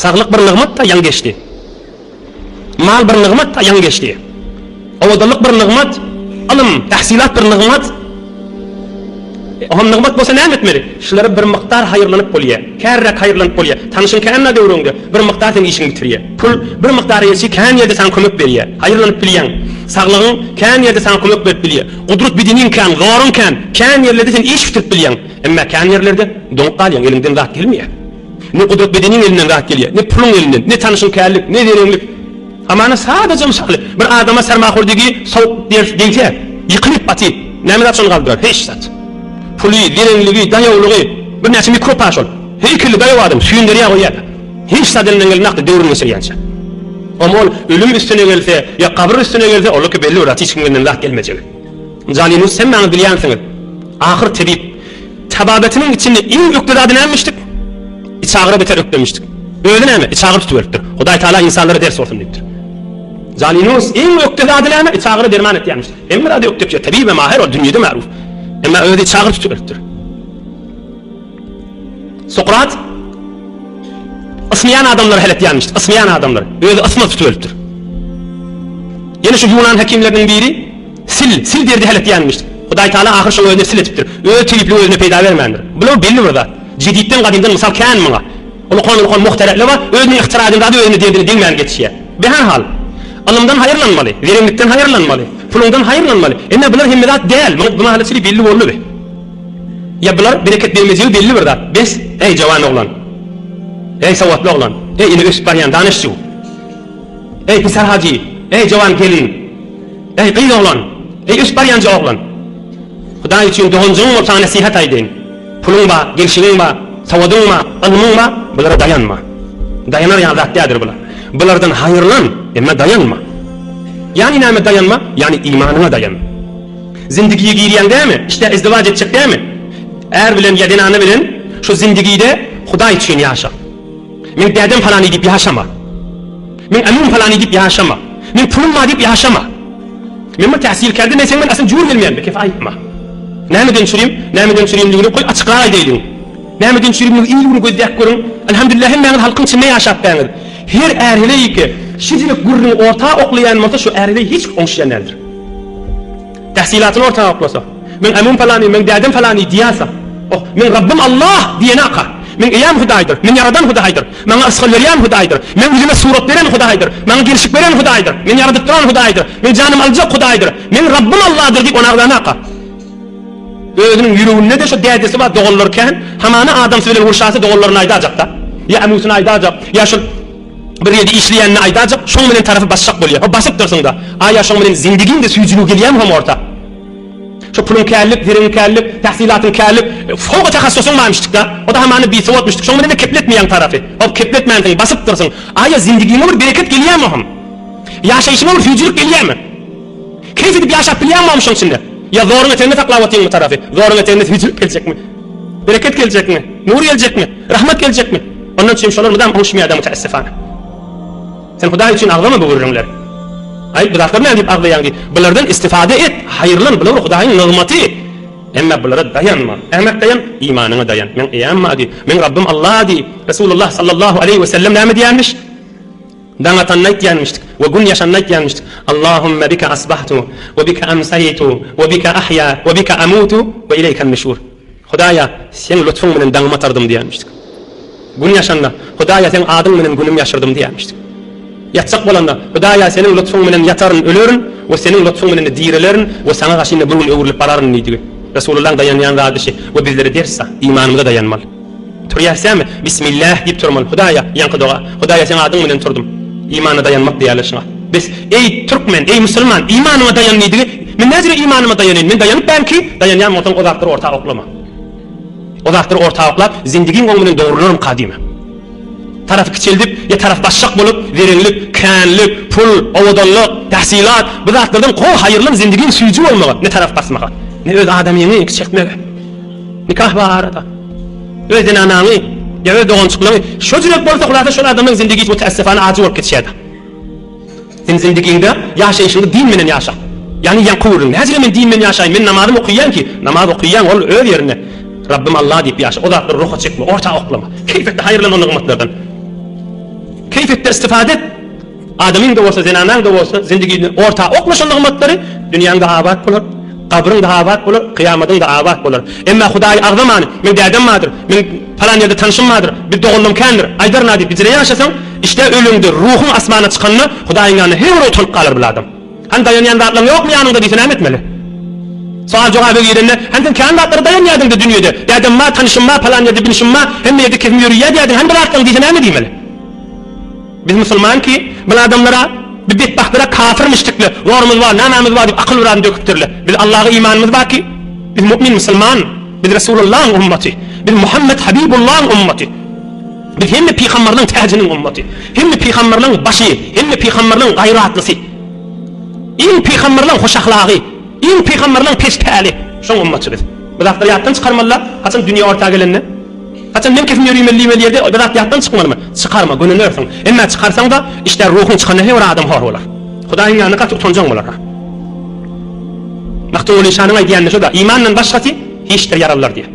Sağlık bir nimet da yan geçti. Mal bir nimet da yan geçti. Ovadalık bir nimet, alım, tahsilat bir nimet. Oham nimet bolsa näme etmeli? Şulara bir miqdar hayırlanıp bolýar. Kärrak hayırlanıp bolýar. Tanışın känne döwrüňde bir miqdar sen işiňi bitirýär. Pul bir miqdar ýetsi kän ýerde sen kömek berýär. Hayırlanıp bilýän. Saglygyň kän ýerde sen kömek berip bilýär. Gudrat bidiniň kän, goruň kän ýerlerde sen iş bitirip bilýän. Emma kän ýerlerde doňup galýan, elinden zat gelmeýär. Ne gudrat bidiniň elinden zat gelýär, ne puluň elinden, ne tanışyn känlik, ne dereňlik. Amana sadece misali bir adama sermaxurdigi sowuk diýse, ýykylyp batyp, näme zat şonu galdyrar? Hiç zat. Puli, dereňligi, daýawlygy, bir näçe mikropaş ol. Heykeli daýaw adam süýündirýär goýar. Hiç sadenden gelmekde döwrüň geçirýänçe. Amol ölüm üstüne gelse, ya kabr üstüne gelse, olyky belli urat hiç kimden zat gelmejek. Zalinus sen maňa bilýänsiňiz. Ahir tebip tababetiniň içinde iň ýokdy ady nämişdik? İçagıra beter öklemişdik. Öyle näme? İçagır tutuveripdir. Hudaý Taala insanlara ders olsun diýipdir. Zalinus iň ýokdy ady näme? İçagıra derman etýärmişdir. Emir ady ökdepçe tebibe mahir ol dünýede ma'ruf. Emma öýde çağır tutuveripdir. Sokrat asmayan adamlar heletýärmişdir. Asmayan adamlar. Öýde asma tutuveripdir. Ýene şu Yunan hekimlerinden biri sil derdi heletýärmişdir. Hudaý Taala ahir şu öýde sil etipdir. Öýde tilipli özüne peýda bermändir. Bular belli burada. Jedidden gadimden misal kän maňa. Ol muhteremli var. Özüne ihtira edildi, özüne derdini diňmän geçýär. Behan hal. Alımdan hayırlanmalı, verimlikten hayırlanmalı, pulundan hayırlanmalı. Emme bular hemmedat değil, bu mahalesili belli bollu be. Ya bular bereket vermejigi belli bir zat. Bes, ey jawan oglan, ey sawatly oglan, ey ini ösüp barýan danışçy, ey pisar haji, ey jawan gelin, ey gyň oglan, ey ösüp barýan oglan. Hudaý üçin doňjyň bolsa nasihat aýdyn. Pulun ba, gelşigiň ba, sawadyň ba, ilmiň ba, bulara dayanma. Dayanar ýa zat dädir bular. Bulardan hayırlan, emme dayanma. Yani näme dayanma? Yani imanına dayan. Zindigiye girýän däme? İşte izdivac etjek däme? Er bilen ýadynany bilen şu zindigide Hudaý üçin ýaşa. Men dädem falan edip ýaşama. Men amum falan edip ýaşama. Men pulum var edip ýaşama. Men täsil keldi, men sen asyn jur gelmeýän be, kefaýetma. Nämeden çürýim diýip goý açyklap aýdyň. Nämeden çürýim ýylyny gözläp görüň. Elhamdülillah men halkyň içinde ýaşap bäňir. Her erhileyki şizilik gurrun orta oklayan mata şu erhiley hiç onşiyeneldir. Tahsilatını orta oklasa. Men amun falani, men dädem falani diyasa. Oh, men Rabbim Allah diyene aka. Men iyam Hudaýdyr, men yaradan Hudaýdyr. Men asgal berýän Hudaýdyr. Men üzüme surat beren Hudaýdyr. Men gelşik beren Hudaýdyr. Men yaradyp duran Hudaýdyr. Men janym aljak Hudaýdyr. Men Rabbim Allah'dır diýip onardan aka. Özüniň ýüreginde de şu dädesi bar dogallarken, hamana adam bilen urşasy dogallaryny aýdajak da. Ya amusyny aýdajak, ya şu bir ýerde işleýänini aýdajak, şoň bilen tarafy başşak bolýar. O basyp dursaň da, aýa şoň bilen zindigin de süýjülük gelýär hem orta. Şu pulun kärlik, verin kärlik, tahsilatyn kärlik, fowga tahassusyň barmyşdyk da, o da hamany bir sowatmyşdyk. Şoň bilen de kepletmeýän tarafy. O kepletmändiň basyp dursaň, aýa zindigine bir bereket gelýärmi hem? Ýaşaýyşyna bir süýjülük gelýärmi? Keyf edip ýaşap bilýärmi hem şoň içinde? Ya zoruň etende taklawatyň tarafy, zoruň etende süýjülük geljekmi? Bereket geljekmi? Nur geljekmi? Rahmat geljekmi? Ondan üçin şolar bilen hoşmaýar mutaessifana. Sen Hudaý üçin ağlama bu gurrunlar. Ay bu zatlar näme diýip ağlaýan diýip, bulardan istifade et, hayırlan, bular Hudaýyň nygmaty. Emma bulara dayanma. Ähmet dayan, imanyna dayan. Men ýa-ma diýip, men Rabbim Allah diýip, Resulullah sallallahu aleyhi ve sellem näme diýärmiş? Daňa tannaýt diýärmişdik. Ve gün ýaşannaýt diýärmişdik. Allahumme bika asbahtu ve bika amsaytu ve bika ahya ve bika amutu ve ileyken nushur. Hudaýa, sen lütfun bilen daňyma tardım diýärmişdik. Gün ýaşanda, Hudaýa sen adyň bilen günüm ýaşardym diýärmişdik. Yatsak bolanda, Hudaýa senin lütfun bilen yataryn, ölerin we senin lütfun bilen diýrelerin we sana gaşyna bugun öwrülip bararyn diýdi. Resulullah dayanýan zady we bizlere dersa imanymyza dayanmaly. Turýarsamy? Bismillah diýip turmaly. Hudaýa, ýanky doga. Hudaýa sen adyň bilen turdum. İmana dayanmak diýerler şuna. Biz ey Türkmen, ey musulman, imanyma dayan diýdi. Men näzire imanyma dayanyn? Men dayanıp belki dayanýan motan ozakdyr orta oklama. Ozakdyr orta oklap, zindigiň goňunyň dogrularym kadime. Taraf kiçildip, ya taraf başşak bolup, verenlik, känlik, pul, owadanlyk, tahsilat, bu zatlardan goý hayırly zindigiň süýji bolmagy, ne taraf basmagy, ne öz adamyňy çekmegi. Nikah bar arada. Öz dinanyny, ya öz dogançyklaryny, şu jürek bolsa gulata şu adamyň zindigi mutaessifana azy bolup geçýär. Sen zindigiňde ýaşaýyşyňdy din menen ýaşa. Yani ýanqurun, näzire men din menen ýaşaýyn, men namazymy okuýan ki, namaz okuýan ol öz ýerine. Rabbim Allah diýip ýaşa, o zatlar ruha çekme, orta oklama. Keyfetde hayırlan o nygmatlardan. efektler istifade et. Adamın da olsa, zenanan da olsa, zindagini orta oklaşan nigmatları dünyanın da abat bolar, kabrın da abat bolar, kıyamatın da abat bolar. Emma Hudaý agzamany, men dädem madyr, men falan ýerde tanışym madyr, bir dogulum kendir. Aýdar nady bizre ýaşasaň, işte ölüňde ruhun asmana çykanyny Hudaýyň ýanyna her bir tolup galar bil adam. Han dayan ýanda atlaň ýokmy ýanynda diýsen ämetmeli. Sual jogaby ýerinde, handan kan atları dayan ýadymda dünýede. Dädem ma tanışym ma falan ýerde bilişim ma, hemme ýerde kesip ýürüýär ýadym, han bir atlaň diýsen äme diýmeli. Biz musulman ki, bu adamlara bir bedbahtlara kafirmiştikli, varımız var, namamız var deyip akıl uğradan döküptürler. Biz Allah'a imanımız var ki, biz mümin musulman, biz Resulullah'ın ümmeti, biz Muhammed Habibullah'ın ümmeti, biz hem de peygamberlerin tacının ümmeti, hem de peygamberlerin başı, hem de peygamberlerin gayratlısı, en peygamberlerin hoş ahlakı, en peygamberlerin peştali, şun ümmeti biz. Biz aktariyattan çıkarmalılar, haçan dünya ortağa gelenine, haçan men kesip ýörýmeli ýerde bir ýatdan çykmalymy? Çykarma, gönülersiň. Emma çykarsaň da işte ruhun çykany her adam hor bolar. Hudaýyň ýanyna gaty utanjaň bolar. Maktul şanyň aýdýany şu da imandan başgasy hiç de yarallar diýär.